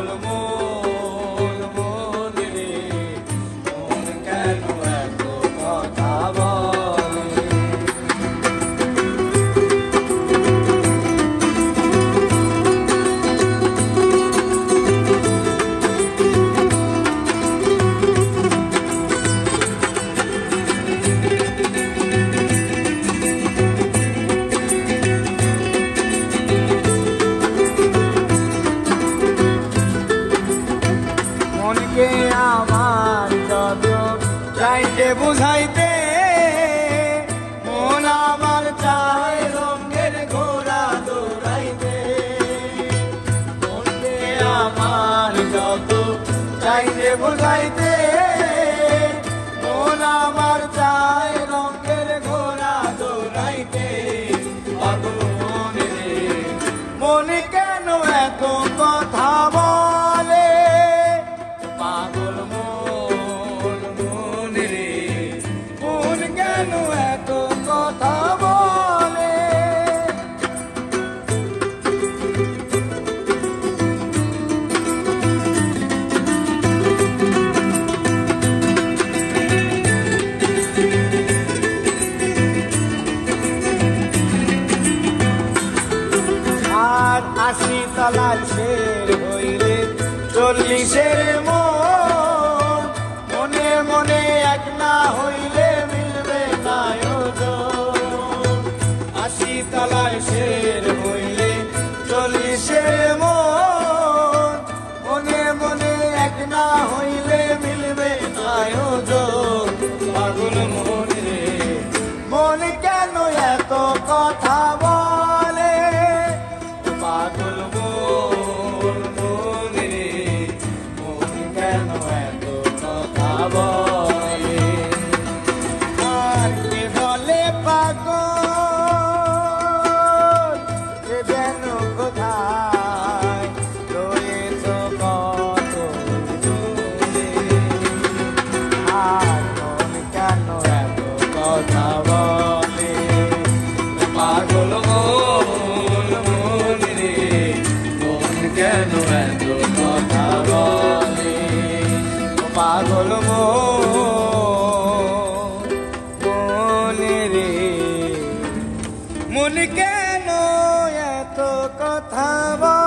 পাগল মন মন রে মন কেন এত কথা বলে। মনকে আমার যত চাইতে বুঝাইতে মন আমার চায় রঙের ঘোড়া দৌড়াইতে। মনকে আমার যত চাইতে বুঝাইতে মন আমার চায় রঙের ঘোড়া দৌড়াইতে। পাগল মন রে মন কেন এত কথা বলে। পাগল মন মন রে মন কেন এত কথা বলে। আর ৮০ তলার শের হইলে ৪০-এর মন মনে মনে এক না হইলে মিলবে না ওজন। ৮০ তলার শের হইলে ৪০-এর মন মনে মনে এক না হইলে মিলবে না ওজন। পাগল মন রে মন কেন এত কথা বলে। পাগল মন মন রে মন কেন এত কথা বলে। আর কে বলে পাগল সে যেন কোথায় রয়েছ কত দূরে। আর মন কেন এত কথা বলে। পাগল মন মন রে মন কেন এত কথা বলে। পাগল মন মন রে মন কেন এত কথা বলে।